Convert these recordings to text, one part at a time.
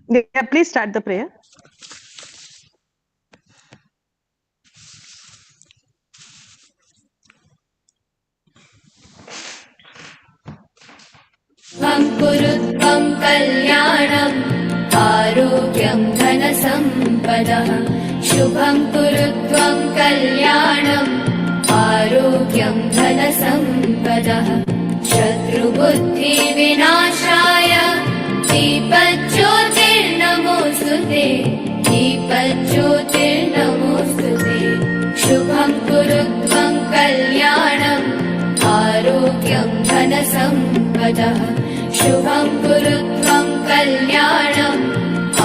Yeah, please start the prayer. कुरुत्वं कल्याणम् आरोग्यं धनसम्पदः शुभं कुरुत्वं कल्याणम् आरोग्यं धनसम्पदः शत्रुबुद्धिविनाशाय दीपज्योतिर्नमोऽस्तुते दीपज्योतिर्नमोऽस्तुते शुभं कुरुत्वं कल्याणम् आरोग्यं धनसम्पदः शुभं कुरुत्वं कल्याणम्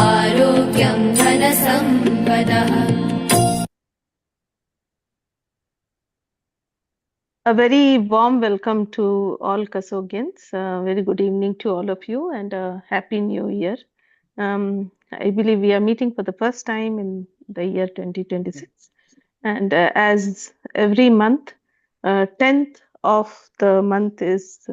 आरोग्यं धनसम्पदः. A very warm welcome to all Kasogians. Very good evening to all of you and a happy new year. I believe we are meeting for the first time in the year 2026. And as every month, 10th of the month is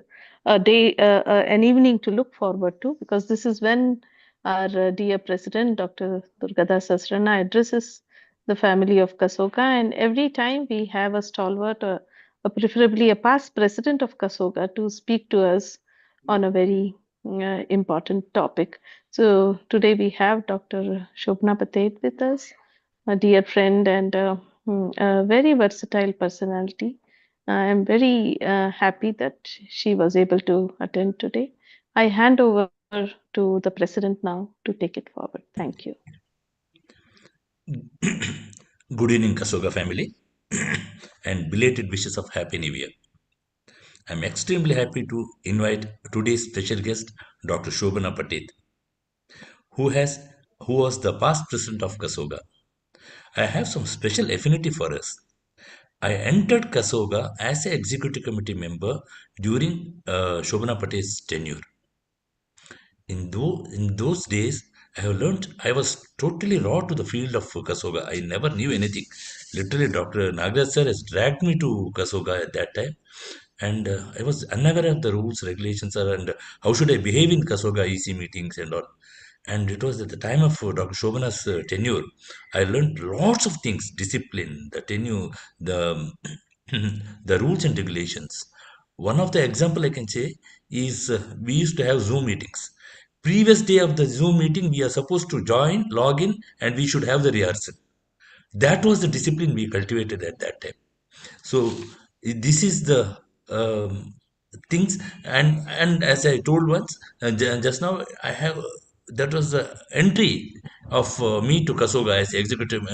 a day, an evening to look forward to, because this is when our dear President, Dr. Durgadas Asrana, addresses the family of Kasoga. And every time we have a stalwart, preferably a past president of Kasoga, to speak to us on a very important topic. So today we have Dr. Shobna Patel with us, a dear friend and a very versatile personality. I am very happy that she was able to attend today. I hand over to the president now to take it forward. Thank you. Good evening, Kasoga family, and belated wishes of Happy New Year. I'm extremely happy to invite today's special guest, Dr. Shobana Patel, who was the past president of Kasoga. I have some special affinity for us. I entered Kasoga as an executive committee member during Shobana Patel's tenure. In those days, I was totally raw to the field of Kasoga. I never knew anything. Literally, Dr. Nagaraj sir has dragged me to Kasoga at that time. And I was unaware of the rules, regulations, and how should I behave in Kasoga EC meetings and all. And it was at the time of Dr. Shobana's tenure. I learned lots of things: discipline, the tenure, the the rules and regulations. One of the example I can say is we used to have Zoom meetings. Previous day of the Zoom meeting, we are supposed to join, log in, and we should have the rehearsal. That was the discipline we cultivated at that time. So this is the things, and as I told once just now, I have that was the entry of me to Kasoga as executive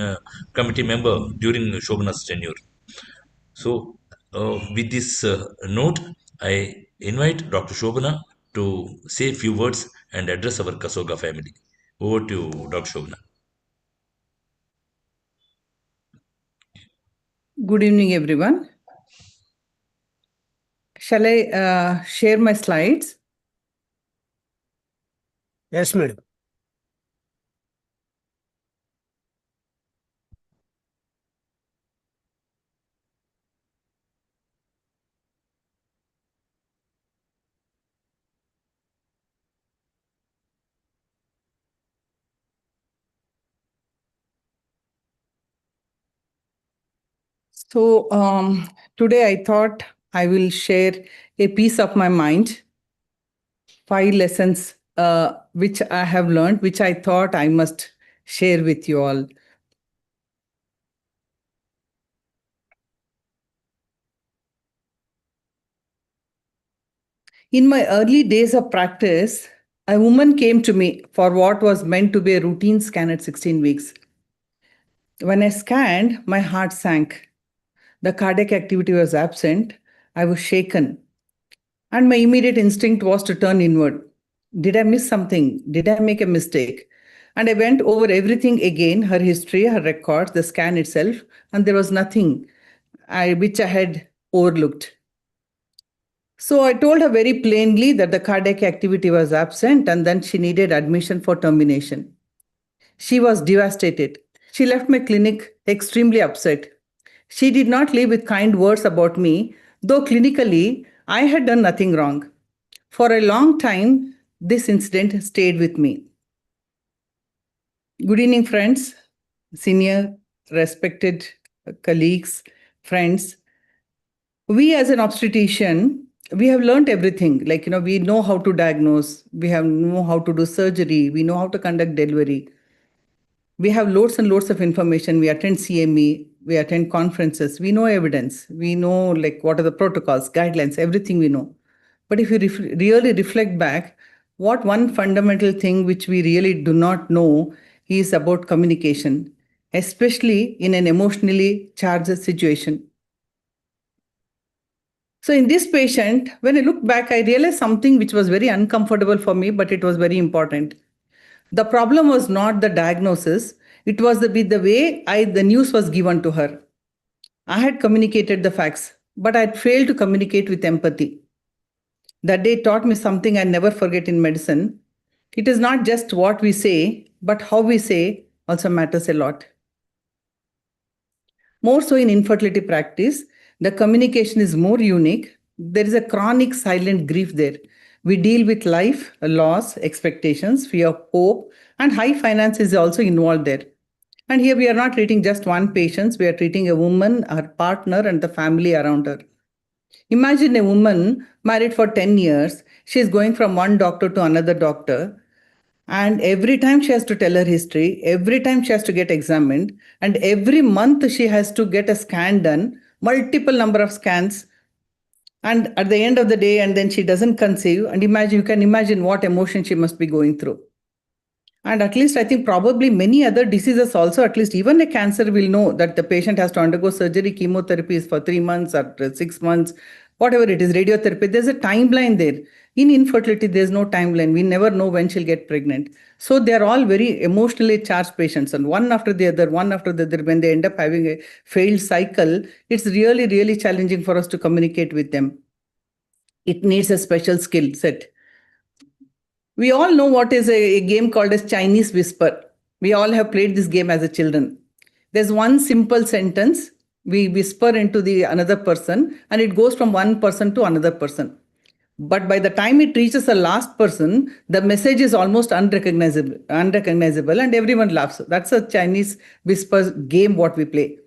committee member during Shobana's tenure. So with this note, I invite Dr. Shobana to say a few words and address our Kasoga family. Over to you, Dr. Shobana. Good evening, everyone. Shall I share my slides? Yes, madam. So today I thought I will share a piece of my mind, 5 lessons which I have learned, which I thought I must share with you all. In my early days of practice, a woman came to me for what was meant to be a routine scan at 16 weeks. When I scanned, my heart sank. The cardiac activity was absent. I was shaken. And my immediate instinct was to turn inward. Did I miss something? Did I make a mistake? And I went over everything again, her history, her records, the scan itself, and there was nothing which I had overlooked. So I told her very plainly that the cardiac activity was absent and then she needed admission for termination. She was devastated. She left my clinic extremely upset. She did not leave with kind words about me, though clinically I had done nothing wrong. For a long time, this incident stayed with me. Good evening, friends, senior, respected colleagues, friends. We as an obstetrician, we have learned everything. Like, we know how to diagnose, we have know how to do surgery, we know how to conduct delivery. We have loads and loads of information. We attend CME, we attend conferences, we know evidence, we know like what are the protocols, guidelines, everything we know. But if you really reflect back, what one fundamental thing which we really do not know is about communication, especially in an emotionally charged situation. So in this patient, when I look back, I realized something which was very uncomfortable for me, but it was very important. The problem was not the diagnosis, it was the way the news was given to her. I had communicated the facts, but I had failed to communicate with empathy. That day taught me something I never forget in medicine. It is not just what we say, but how we say also matters a lot. More so in infertility practice, the communication is more unique. There is a chronic silent grief there. We deal with life, loss, expectations, fear, hope, and high finance is also involved there. And here we are not treating just one patient, we are treating a woman, her partner, and the family around her. Imagine a woman married for 10 years, she is going from one doctor to another doctor, and every time she has to tell her history, every time she has to get examined, and every month she has to get a scan done, multiple number of scans. And at the end of the day, and then she doesn't conceive. And you can imagine what emotion she must be going through. And at least I think probably many other diseases also, at least even a cancer will know that the patient has to undergo surgery, chemotherapy is for 3 months or 6 months, whatever it is, radiotherapy. There's a timeline there. In infertility, there's no timeline. We never know when she'll get pregnant. So they're all very emotionally charged patients. And one after the other, when they end up having a failed cycle, it's really, really challenging for us to communicate with them. It needs a special skill set. We all know what is a game called as Chinese whisper. We all have played this game as a children. There's one simple sentence we whisper into the another person, and it goes from one person to another person. But by the time it reaches the last person, the message is almost unrecognizable, and everyone laughs. That's a Chinese whisper game what we play.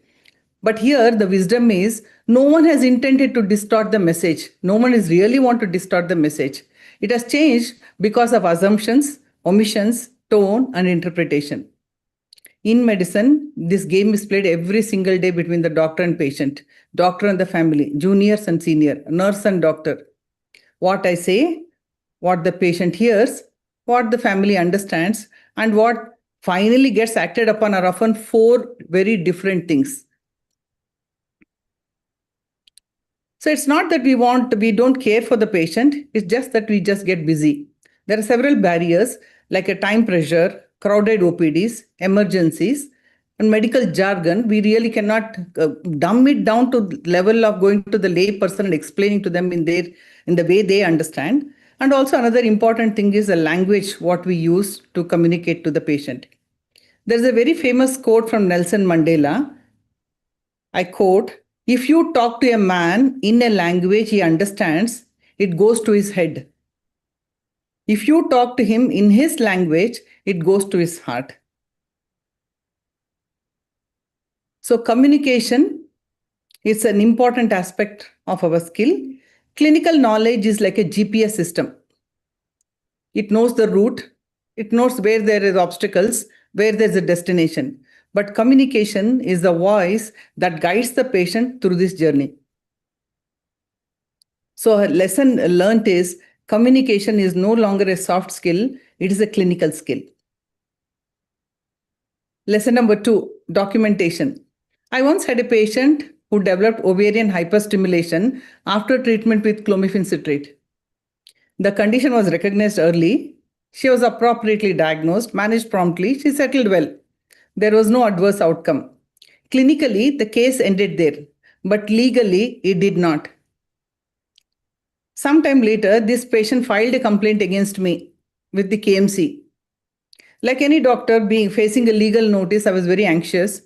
But here the wisdom is no one has intended to distort the message. No one is really want to distort the message. It has changed because of assumptions, omissions, tone, and interpretation. In medicine, this game is played every single day between the doctor and patient, doctor and the family, juniors and senior, nurse and doctor. What I say, what the patient hears, what the family understands, and what finally gets acted upon are often four very different things. So it's not that we don't care for the patient, it's just that we just get busy. There are several barriers like a time pressure, crowded OPDs, emergencies, and medical jargon. We really cannot dumb it down to level of going to the lay person and explaining to them in the way they understand. And also another important thing is the language, what we use to communicate to the patient. There's a very famous quote from Nelson Mandela. I quote, "If you talk to a man in a language he understands, it goes to his head. If you talk to him in his language, it goes to his heart." So communication is an important aspect of our skill. Clinical knowledge is like a GPS system. It knows the route, it knows where there is obstacles, where there's a destination. But communication is the voice that guides the patient through this journey. So a lesson learned is communication is no longer a soft skill, it is a clinical skill. Lesson number 2, documentation. I once had a patient who developed ovarian hyperstimulation after treatment with clomiphene citrate. The condition was recognized early. She was appropriately diagnosed, managed promptly. She settled well. There was no adverse outcome. Clinically, the case ended there, but legally, it did not. Sometime later, this patient filed a complaint against me with the KMC. Like any doctor facing a legal notice, I was very anxious.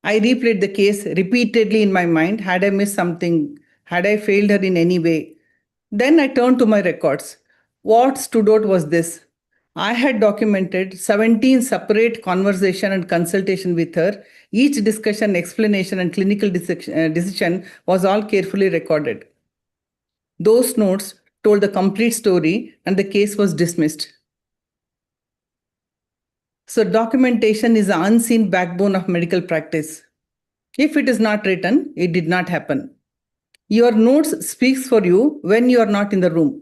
I replayed the case repeatedly in my mind. Had I missed something? Had I failed her in any way? Then I turned to my records. What stood out was this. I had documented 17 separate conversation and consultation with her. Each discussion, explanation, and clinical decision was all carefully recorded. Those notes told the complete story and the case was dismissed. So documentation is the unseen backbone of medical practice. If it is not written, it did not happen. Your notes speaks for you when you are not in the room.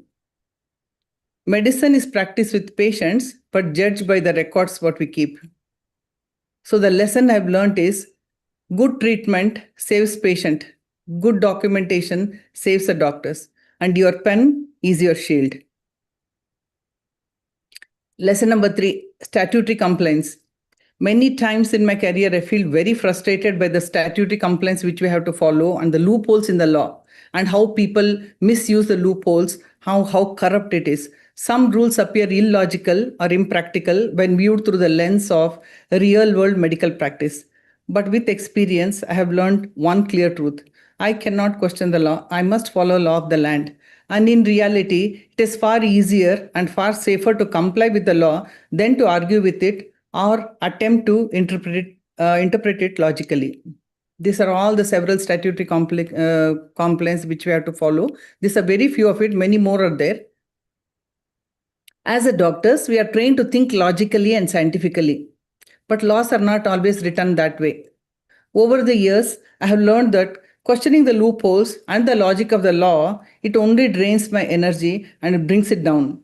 Medicine is practiced with patients, but judged by the records what we keep. So the lesson I've learned is good treatment saves patient, good documentation saves the doctors, and your pen is your shield. Lesson number 3, statutory compliance. Many times in my career, I feel very frustrated by the statutory compliance which we have to follow and the loopholes in the law and how people misuse the loopholes, how corrupt it is. Some rules appear illogical or impractical when viewed through the lens of real world medical practice. But with experience, I have learned one clear truth. I cannot question the law. I must follow law of the land. And in reality, it is far easier and far safer to comply with the law than to argue with it or attempt to interpret it logically. These are all the several statutory compliance which we have to follow. These are very few of it, many more are there. As a doctors, we are trained to think logically and scientifically, but laws are not always written that way. Over the years, I have learned that questioning the loopholes and the logic of the law, it only drains my energy and it brings it down.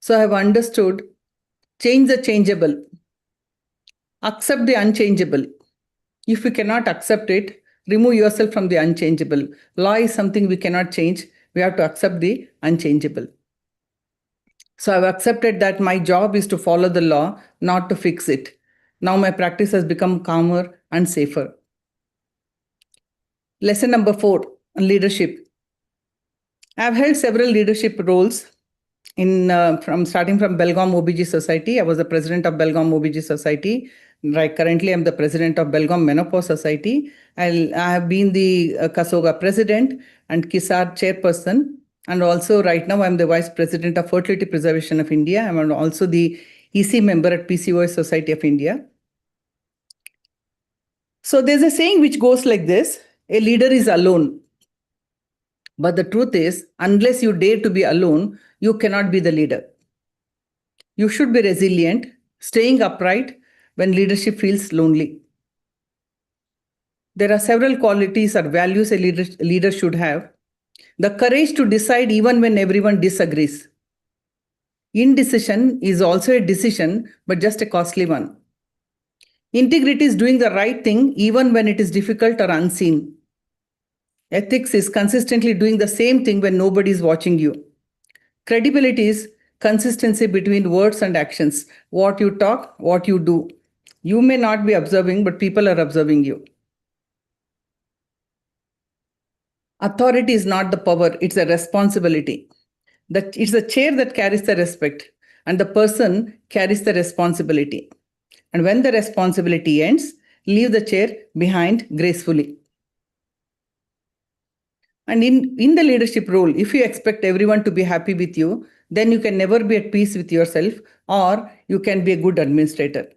So I have understood, change the changeable, accept the unchangeable. If you cannot accept it, remove yourself from the unchangeable. Law is something we cannot change. We have to accept the unchangeable. So I've accepted that my job is to follow the law, not to fix it. Now my practice has become calmer and safer. Lesson number 4, leadership. I've held several leadership roles starting from Belgaum OBG Society. I was the president of Belgaum OBG Society. Right, currently, I'm the president of Belgaum Menopause Society. I have been the Kasoga president and KISAR chairperson. And also right now, I'm the vice president of Fertility Preservation of India. I'm also the EC member at PCOS Society of India. So there's a saying which goes like this: a leader is alone. But the truth is, unless you dare to be alone, you cannot be the leader. You should be resilient, staying upright when leadership feels lonely. There are several qualities or values a leader should have. The courage to decide even when everyone disagrees. Indecision is also a decision, but just a costly one. Integrity is doing the right thing even when it is difficult or unseen. Ethics is consistently doing the same thing when nobody is watching you. Credibility is consistency between words and actions. What you talk, what you do. You may not be observing, but people are observing you. Authority is not the power, it's a responsibility. It's the chair that carries the respect, and the person carries the responsibility. And when the responsibility ends, leave the chair behind gracefully. And in the leadership role, if you expect everyone to be happy with you, then you can never be at peace with yourself, or you can be a good administrator.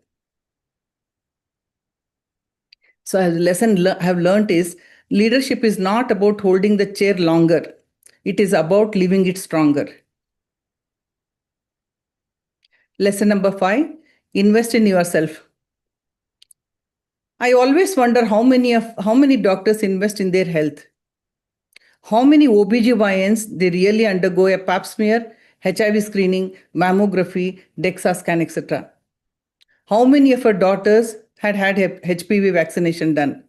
So a lesson I have learned is leadership is not about holding the chair longer. It is about leaving it stronger. Lesson number 5, invest in yourself. I always wonder how many doctors invest in their health. How many OBGYNs they really undergo a pap smear, HIV screening, mammography, DEXA scan, etc. How many of our daughters had HPV vaccination done?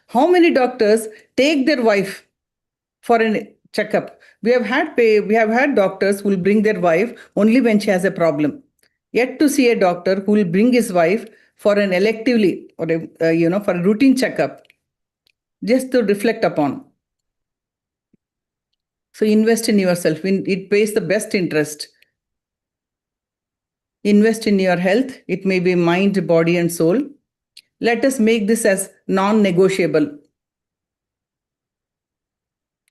How many doctors take their wife for a checkup? We have had doctors who will bring their wife only when she has a problem. Yet to see a doctor who will bring his wife for an electively or for a routine checkup, just to reflect upon. So invest in yourself. It pays the best interest. Invest in your health. It may be mind, body, and soul. Let us make this as non-negotiable.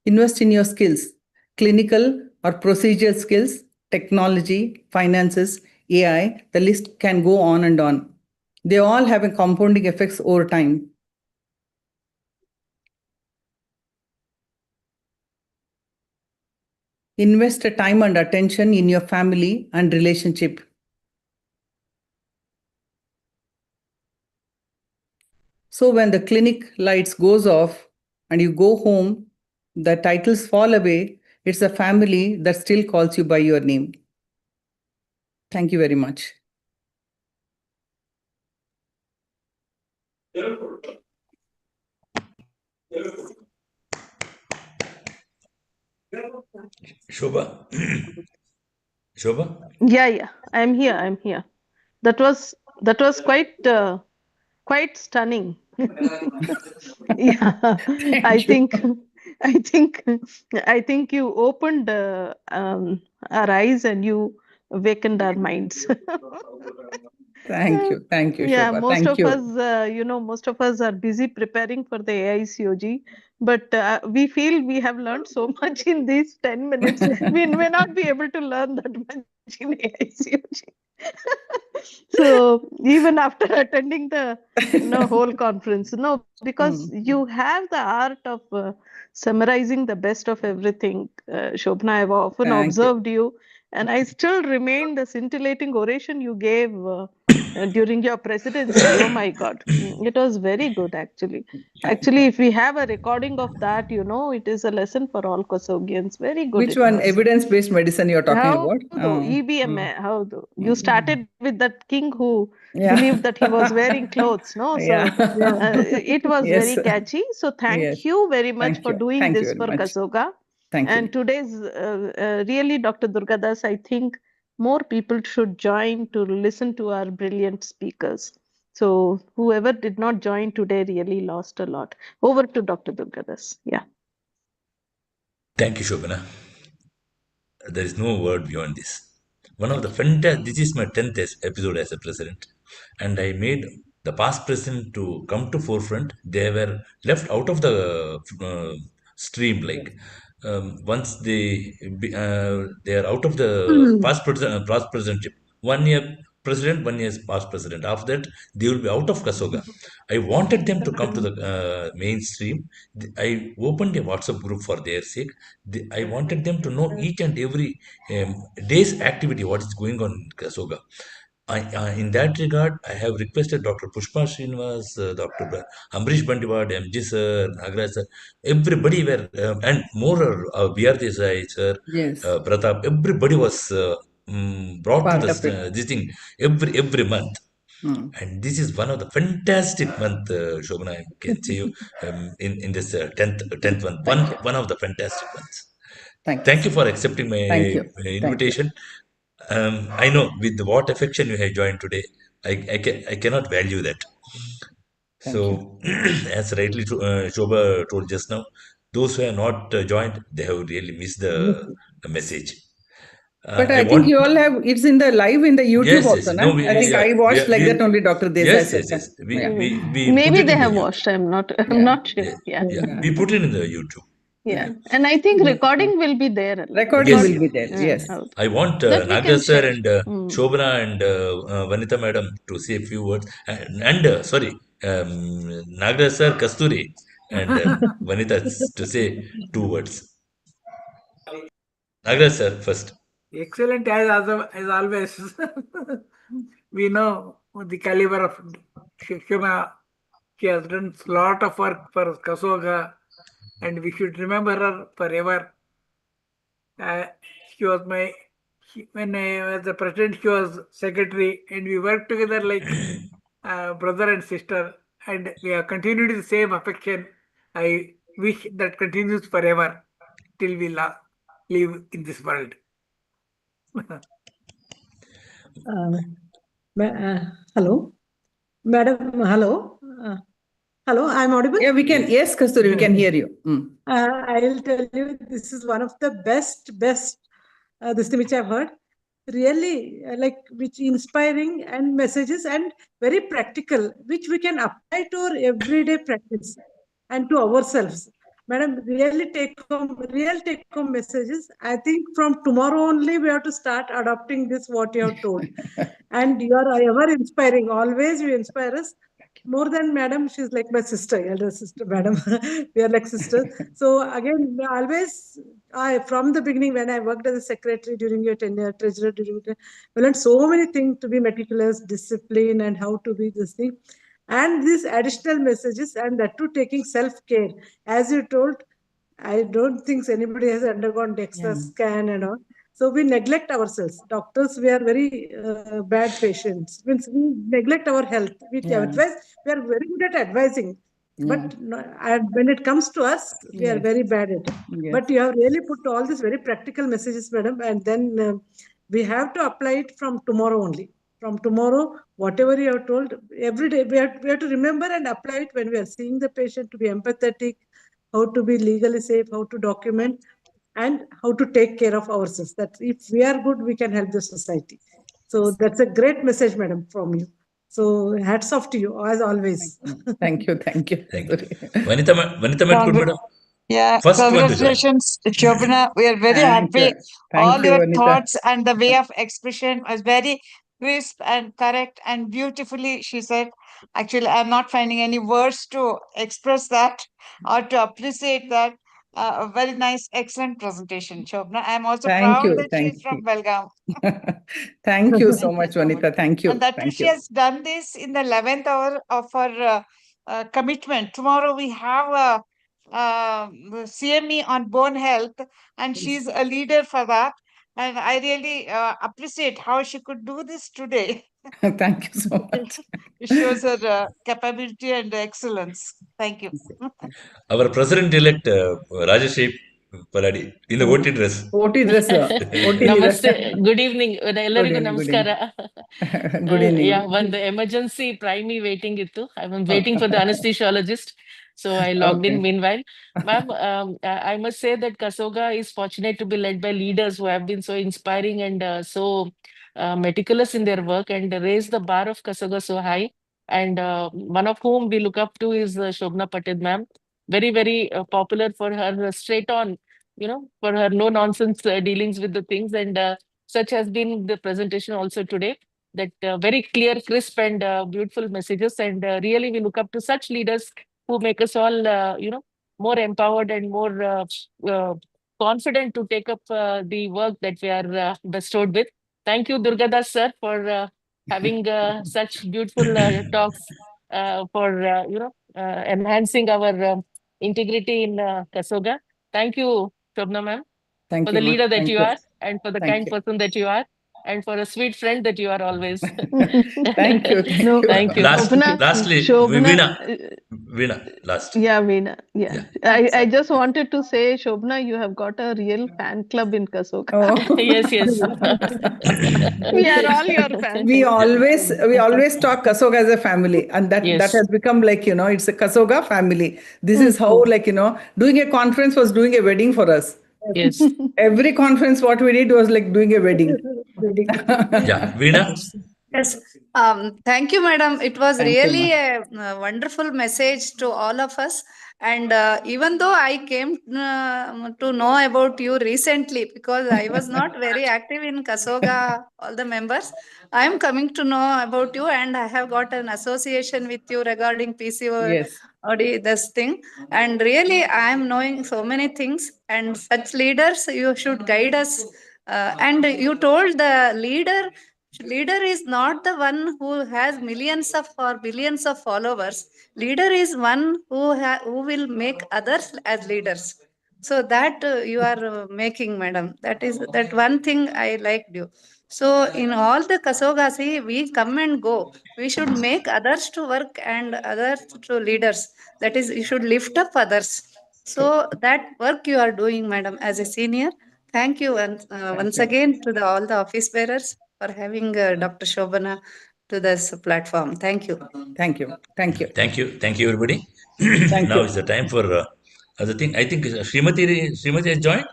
Invest in your skills, clinical or procedural skills, technology, finances, AI, the list can go on and on. They all have a compounding effects over time. Invest time and attention in your family and relationship. So when the clinic lights goes off and you go home, the titles fall away. It's a family that still calls you by your name. Thank you very much. Shobha. Shobha? Yeah, I'm here. That was quite stunning. Yeah, I Thank you. think I think I think you opened our eyes and you awakened our minds. Thank you. Thank you, Yeah, Shobha. Thank you. most of us are busy preparing for the AICOG, but we feel we have learned so much in these 10 minutes. We may not be able to learn that much in AICOG. So even after attending the whole conference, no, because you have the art of summarizing the best of everything. Shobna, I've often Thank you. observed you, and I still remain the scintillating oration you gave during your presidency. Oh my God, it was very good actually. Actually, if we have a recording of that, it is a lesson for all Kosogians. Very good Which it one? was. Evidence-based medicine you're talking about? EBM, you started with that king who Yeah. believed that he was wearing clothes, no? So Yeah. it was Yes. very catchy. So Yes. thank you very much Thank for you. doing Thank you this very for much. Kasoga. Thank you. And today's really, Dr. Durgadas, I think more people should join to listen to our brilliant speakers. So whoever did not join today really lost a lot. Over to Dr. Durgadas. Yeah. Thank you, Shobana. There is no word beyond this. One of the fantastic, this is my 10th episode as a president, and I made the past president to come to forefront. They were left out of the stream, like once they are out of the past presidentship. 1 year president, 1 year past president. After that, they will be out of Kasoga. I wanted them to come to the mainstream. I opened a WhatsApp group for their sake. I wanted them to know each and every day's activity, what is going on in Kasoga. In that regard, I have requested Dr. Pushpa Srinivas, Dr. Amrish Bandiwad, MG sir, Nagaraj sir, everybody were, and more VR Desai sir, Yes. Pratap, everybody was brought Part to of it. this thing every month. And this is one of the fantastic month, Shobana, I can say you in this 10th month, Thank you. one of the fantastic months. Thank you. Thank you for accepting my Thank you. Thank you. invitation. I know with what affection you have joined today. I cannot value that. Thank you. So, as rightly Shobha told just now, those who have not joined, they have really missed the message. But I I think you want, all have it's in the live in the YouTube yes, also, yes, na? no, I think I watched like that only Dr. Desai yes, sir. yes, yes. Yeah. We put Maybe it they in the have YouTube. watched. I'm Yeah. not sure. Yeah, Yeah. yeah. We put it in the YouTube. Yeah. And I think recording will be there. Recording Yes, will yes. be there. Yes. I want That we Naga can sir share. and Shobana and Vanita madam to say a few words. And sorry, Naga sir, Kasturi, and Vanita to say 2 words. Naga sir first. Excellent as always. We know the caliber of Shima. She has done a lot of work for Kasoga, and we should remember her forever. She was when I was the president, she was secretary, and we worked together like brother and sister, and we have continued the same affection. I wish that continues forever till we live in this world. Hello, madam. Hello. Hello, I'm audible. Yeah, we can. Yes, Kasturi, we can hear you. I'll tell you, this is one of the best this thing which I've heard. Really, like which inspiring and messages and very practical, which we can apply to our everyday practice and to ourselves. Madam, really real take home messages. I think from tomorrow only we have to start adopting this, what you have told. And you are ever inspiring. Always you inspire us. More than madam, she's like my sister, elder sister, madam. We are like sisters. So again, always, from the beginning when I worked as a secretary during your tenure, treasurer during the, we learned so many things to be meticulous, discipline, and how to be this thing. And these additional messages, and that too taking self-care. As you told, I don't think anybody has undergone DEXA scan and all. So we neglect ourselves. Doctors, we are very bad patients. Means we neglect our health. We advise. We are very good at advising, but and when it comes to us, we are very bad at it. But you have really put all these very practical messages, madam, and then we have to apply it from tomorrow only. From tomorrow, whatever you have told, every day we have to remember and apply it when we are seeing the patient, to be empathetic, how to be legally safe, how to document, and how to take care of ourselves. That if we are good, we can help the society. So that's a great message, madam, from you. So hats off to you, as always. Thank you. Thank you. Thank you. Vanita madam. Yeah, First one to join. congratulations, Shobana. We are very Thank you. happy. Thank All you, your Vanita. thoughts and the way of expression was very crisp and correct and beautifully, she said. Actually, I'm not finding any words to express that or to appreciate that. A very nice, excellent presentation, Shobana. I'm also Thank proud you. that Thank she's from you. Belgaum. Thank you so Thank you much, so much. Vanita. Thank you. And that too, Thank she you. has done this in the 11th hour of her commitment. Tomorrow we have the CME on bone health, and she's a leader for that. And I really appreciate how she could do this today. Thank you so much. It shows her capability and excellence. Thank you. Our president-elect Rajesh Paladi in the OT dress. OT dress. OT Namaste. Good evening. ಎಲ್ಲರಿಗೂ evening, good ನಮಸ್ಕಾರ. Good evening. Yeah, ಒಂದು emergency primary waiting ಇತ್ತು. I was waiting for the anesthesiologist. So I logged in Okay. meanwhile. Ma'am, I must say that Kasoga is fortunate to be led by leaders who have been so inspiring and so meticulous in their work and raised the bar of Kasoga so high. And one of whom we look up to is Shobana Patil ma'am. Very, very popular for her straight on, for her no nonsense dealings with the things. And such has been the presentation also today, that very clear, crisp and beautiful messages. And really we look up to such leaders who make us all, more empowered and more confident to take up the work that we are bestowed with. Thank you, Durgadas sir, for having such beautiful talks for, enhancing our integrity in Kasoga. Thank you, Shobana ma'am, Thank for you, the leader that Thank you you. are, and for the Thank kind you. person that you are, and for a sweet friend that you are always. Thank you. Thank No, you. Thank you. Lastly, Shobana, Veena, last. yeah, Veena. Yeah. I just wanted to say, Shobana, you have got a real fan club in Kasoga. Oh. Yes, yes. We are all your fans. we always talk Kasoga as a family, and that Yes. has become like, it's a Kasoga family. This is how, like, doing a conference was doing a wedding for us. Yes. Every conference what we did was like doing a wedding. Yeah, Veena. Yes. Thank you, madam. It was Thank you, really a wonderful message to all of us. And even though I came to know about you recently, because I was not very active in Kasoga, all the members, I am coming to know about you, and I have got an association with you regarding PCO. Yes. This thing, and really I am knowing so many things, and such leaders you should guide us. And you told the leader is not the one who has millions of or billions of followers. Leader is one who will make others as leaders. So that you are making, madam. That one thing I liked you. So in all the Kasogasi, we come and go. We should make others to work and others to leaders. That is, you should lift up others. So that work you are doing, madam, as a senior. Thank you, and once again to all the office bearers for having Dr. Shobana to this platform. Thank you. Thank you. Thank you. Thank you. Thank you, everybody. Thank Now you. is the time for other thing. I think Srimati has joined.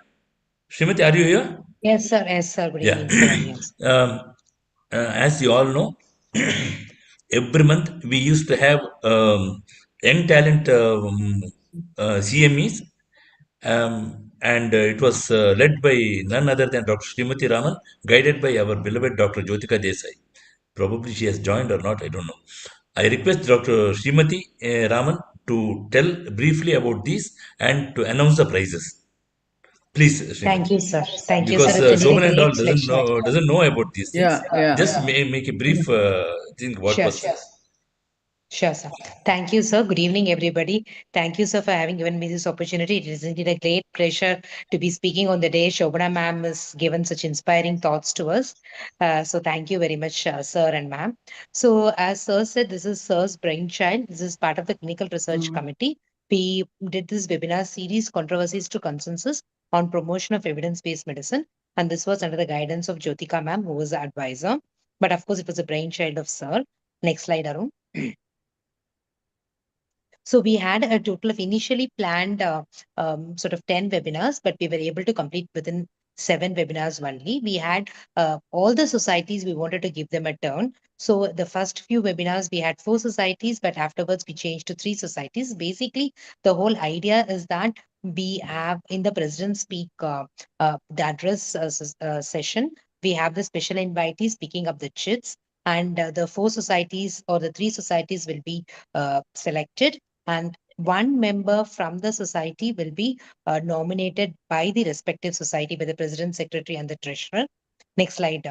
Srimati, are you here? Yes, sir. Yes, sir. Good Yeah. evening, sir. Yes. As you all know, every month we used to have young talent CMEs And it was led by none other than Dr. Srimati Raman, guided by our beloved Dr. Jyotika Desai. Probably she has joined or not, I don't know. I request Dr. Srimati Raman to tell briefly about these and to announce the prizes. Please, Thank Srimati. you, sir. Thank you, Because sir. It's been a Shobhan and all great selection. doesn't know about these things. Yeah. Just make a brief thing what Sure, was. sir. Sure, sir. Thank you, sir. Good evening, everybody. Thank you, sir, for having given me this opportunity. It is indeed a great pleasure to be speaking on the day Shobana ma'am has given such inspiring thoughts to us. So thank you very much, sir and ma'am. So as sir said, this is sir's brainchild. This is part of the clinical research committee. We did this webinar series, Controversies to Consensus, on promotion of evidence-based medicine. And this was under the guidance of Jyotika ma'am, who was the advisor. But of course, it was a brainchild of sir. Next slide, Arun. So we had a total of initially planned sort of 10 webinars, but we were able to complete within 7 webinars only. We had all the societies, we wanted to give them a turn. So the first few webinars, we had 4 societies, but afterwards we changed to 3 societies. Basically, the whole idea is that we have in the President's Speak, the address session, we have the special invitees picking up the chits, and the 4 societies or the 3 societies will be selected, and one member from the society will be nominated by the respective society, by the president, secretary, and the treasurer. Next slide.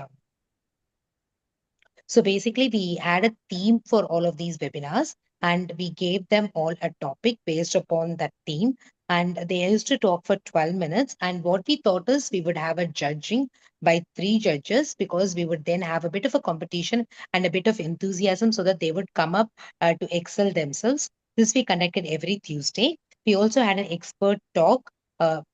So basically, we had a theme for all of these webinars, and we gave them all a topic based upon that theme. And they used to talk for 12 minutes. And what we thought is we would have a judging by 3 judges, because we would then have a bit of a competition and a bit of enthusiasm so that they would come up to excel themselves. This we conducted every Tuesday. We also had an expert talk.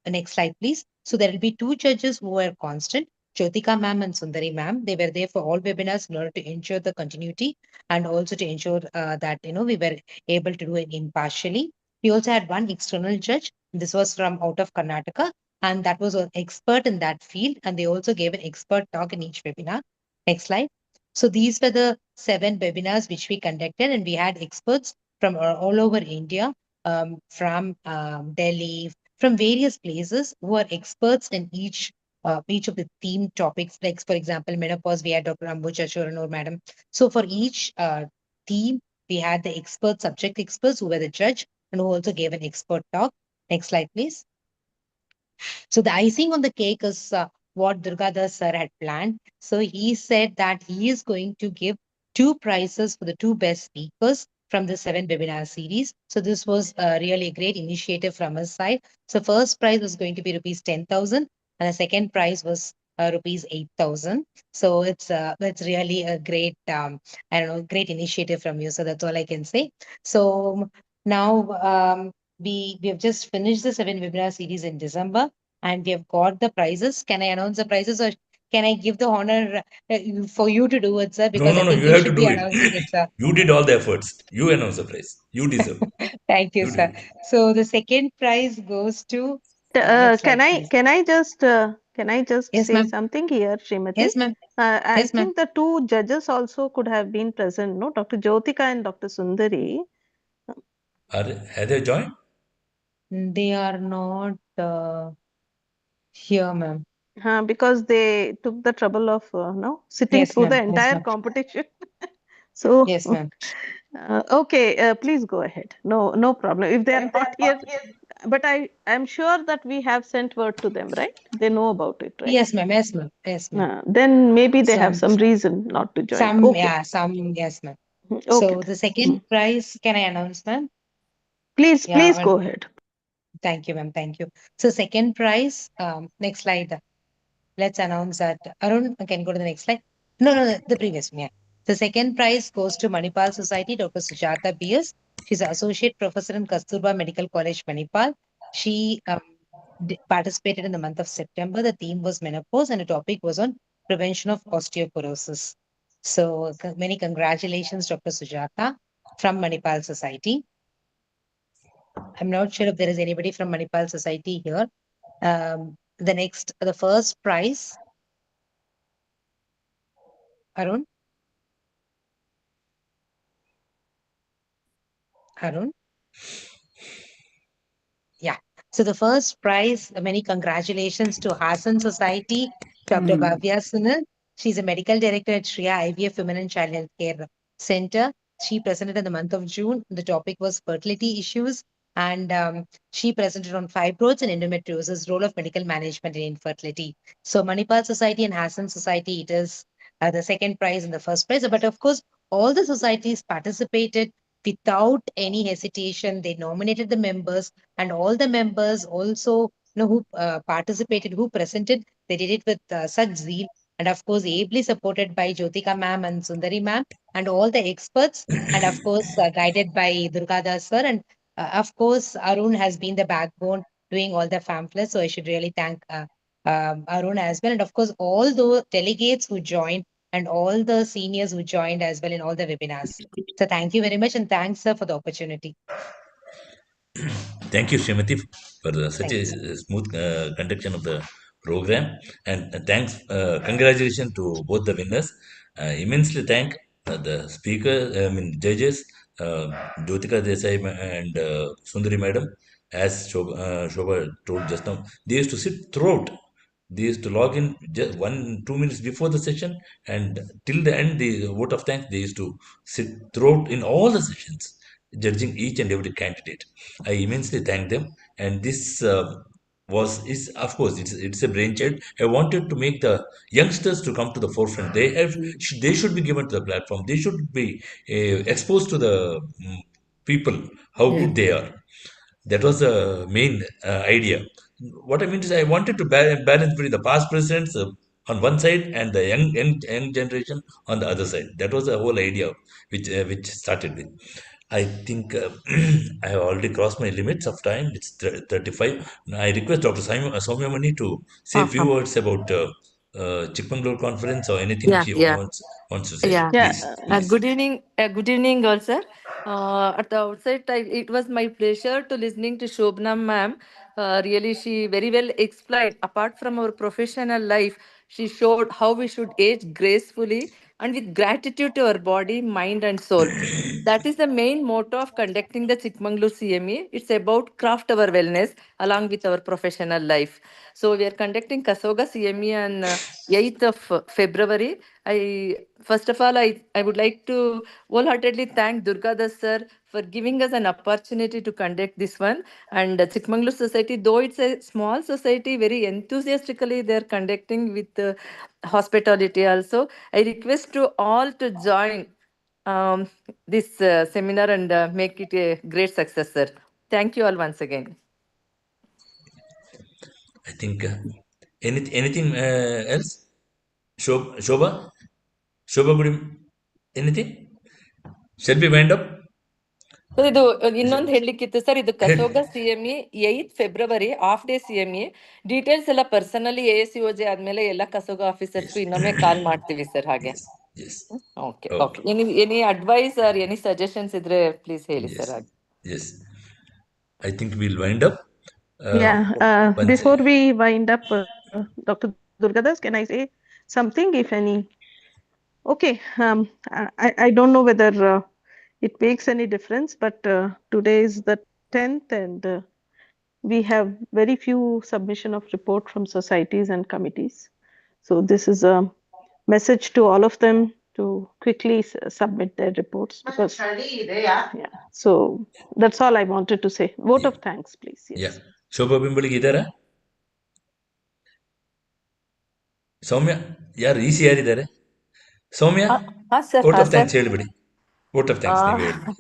Next slide, please. So there will be 2 judges who are constant, Jyotika ma'am and Sundari ma'am. They were there for all webinars in order to ensure the continuity and also to ensure that we were able to do it impartially. We also had one external judge. This was from out of Karnataka, and that was an expert in that field. And they also gave an expert talk in each webinar. Next slide. So these were the 7 webinars which we conducted, and we had experts from all over India, from Delhi, from various places, who are experts in each of the theme topics. Like, for example, menopause, we had Dr. Ambuja Choranur, madam. So for each theme, we had the experts, subject experts, who were the judge and who also gave an expert talk. Next slide, please. So the icing on the cake is what Durgadas sir had planned. So he said that he is going to give 2 prizes for the 2 best speakers from the 7 webinar series. So this was really a great initiative from his side. So first prize was going to be rupees 10,000, and the second prize was rupees 8,000. So it's really a great great initiative from you. So that's all I can say. So now we have just finished the 7 webinar series in December, and we have got the prizes. Can I announce the prizes, or can I give the honor for you to do it, sir? Because I No. think You you have to should do be it. announcing it, sir. You did all the efforts. You announce the prize. You deserve. Thank you, You sir. deserve. So the second prize goes to next slide, please. Can I just Yes, say ma'am. something here, Srimati? Yes, ma'am. I Yes, ma'am. think the 2 judges also could have been present, no? Dr. Jyotika and Dr. Sundari. Have they joined? They are not here, ma'am. Because they took the trouble of sitting Yes, through the ma'am. Yes, entire ma'am. competition. So, Yes, ma'am. okay, please go ahead. No problem. If they are not here, but I'm sure that we have sent word to them, right? They know about it, right? Yes, ma'am. Yes, ma'am. Yes, ma'am. Then maybe they have Some, some reason not to join. some, Okay. yeah, some, yes, ma'am. Okay. So the second prize, can I announce, ma'am? Please Yeah, go ahead. thank you, ma'am. Thank you. So second prize, next slide. Let's announce that. Arun, can you go to the next slide? No, the previous one. Yeah. The second prize goes to Manipal Society, Dr. Sujata B.S. She's an associate professor in Kasturba Medical College, Manipal. She participated in the month of September. The theme was menopause, and the topic was on prevention of osteoporosis. So many congratulations, Dr. Sujata from Manipal Society. I'm not sure if there is anybody from Manipal Society here. The first prize, Arun? Arun? Yeah. So the first prize, many congratulations to Hassan Society, Dr. Bhavya Sunil. She's a medical director at Shriya IVF Women and Child Health Care Center. She presented in the month of June. The topic was fertility issues, and she presented on fibroids and endometriosis, role of medical management in infertility. So Manipal Society and Hassan Society, it is the second prize and the first prize. But of course, all the societies participated without any hesitation. They nominated the members, and all the members also, who participated, who presented, they did it with such zeal, and of course ably supported by Jyotika ma'am and Sundari ma'am and all the experts, and of course guided by Durgadas sir, and of course Arun has been the backbone doing all the pamphlets, so I should really thank Arun as well, and of course all the delegates who joined and all the seniors who joined as well in all the webinars. So thank you very much, and thanks sir for the opportunity. Thank you, Srimati, for such Thanks. a smooth conduction of the program. And thanks, congratulations to both the winners. Immensely thank the speaker, judges, Jyotika Desai and Sundari Madam. As Shobha told just now, they used to sit throughout. They used to log in just 1-2 minutes before the session, and till the end, the vote of thanks, they used to sit throughout in all the sessions, judging each and every candidate. I immensely thank them, and this is of course it's a brainchild. I wanted to make the youngsters to come to the forefront. They should be given to the platform. They should be exposed to the people how good they are. That was the main idea. What I mean is, I wanted to balance between the past presidents on one side and the young generation on the other side. That was the whole idea which started with. I think I have already crossed my limits of time. It's 35. Now, I request Dr. Soumya Mani to say a few words about Chikmagalur conference or anything Yeah, she yeah, wants to say. yeah. Please. Good evening, all, sir. At the outset, it was my pleasure to listening to Shobna ma'am. Really, she very well explained. Apart from our professional life, she showed how we should age gracefully and with gratitude to our body, mind, and soul. That is the main motto of conducting the Chikmagalur CME. It's about craft our wellness along with our professional life. So we are conducting Kasoga CME on 8th of February. First of all, I would like to wholeheartedly thank Durgadas sir for giving us an opportunity to conduct this one. And Chikmagalur Society, though it's a small society, very enthusiastically they're conducting with hospitality also. I request to all to join this seminar and make it a great success, sir. Thank you all once again. I think anything else? Shobha, good evening. Anything? Shall we wind up? So ಇದು ಇನ್ನೊಂದು ಹೇಳಲಿಕ್ಕಿತ್ತು sir, ಇದು ಕಸೋಗ CME 8th February half day CME. Details ಎಲ್ಲ personally ASUOJ ಆದ್ಮೇಲೆ ಎಲ್ಲ ಕಸೋಗ ಆಫೀಸರ್ಸ್ಗೂ ಇನ್ನೊಮ್ಮೆ ಕಾಲ್ ಮಾಡ್ತೀವಿ sir. ಹಾಗೆ okay okay. Any advice or any suggestions ಇದ್ರೆ ಪ್ಲೀಸ್ ಹೇಳಿ ಸರ್. ಹಾಗೆ Yes, I think we'll wind up. Before we wind up, Dr. Durgadas, can I say something, if any? Okay, I don't know whether it makes any difference, but today is the 10th, and we have very few submission of report from societies and committees. So this is a message to all of them to quickly submit their reports, because so that's all I wanted to say. Vote of thanks, please. Yes. Yeah. Shobha Bimbaligi idara? Soumya, yaar easy yaridare? Soumya, vote of thanks helibidi. Vote of thanks ನೀವು ಹೇಳ್ಬಿಡಿ.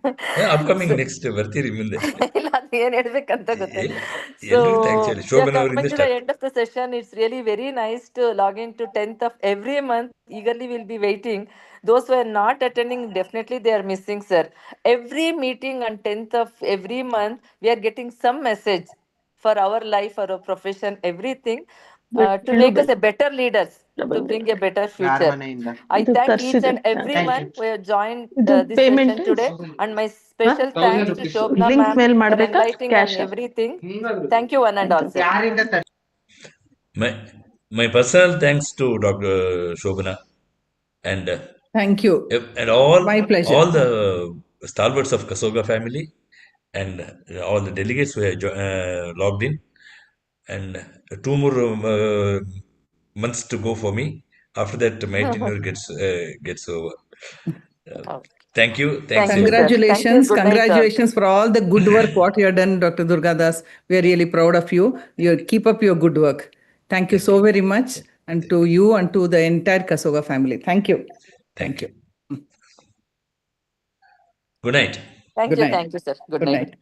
Upcoming next ಬರ್ತೀರಿ ಮುಂದೆ. ಇಲ್ಲ ಅದು ಏನ್ ಹೇಳ್ಬೇಕಂತ ಗೊತ್ತಿಲ್ಲ. ಎಲ್ಲರೂ ಥ್ಯಾಂಕ್ಸ್ ಹೇಳಿ. ಶೋಭನ್ ಅವರಿಂದ start. End of the session, it's really very nice to log into 10th of every month. Eagerly we'll be waiting. Those who are not attending, definitely they are missing, sir. Every meeting on 10th of every month, we are getting some message for our life, our profession, everything. To make us a better leaders, to bring a better future. I thank each and every one who have joined this session today, and my special thanks to Shobna ma'am for inviting and everything. Thank you one and all, sir. My personal thanks to Dr. Shobana and thank you, and all my pleasure, all the stalwarts of Kasoga family, and all the delegates who have logged in, and 2 more months to go for me. After that, my tenure gets over. Thank you. Thanks, Thank you, everyone. sir. Thank you. Congratulations. Good night, all. Congratulations for all the good work what you have done, Dr. Durgadas. We are really proud of you. You keep up your good work. Thank you so very much. And to you and to the entire Kasoga family. Thank you. Thank you. you. Good night. Thank Good you. night. Thank you, sir. Good Good night. night.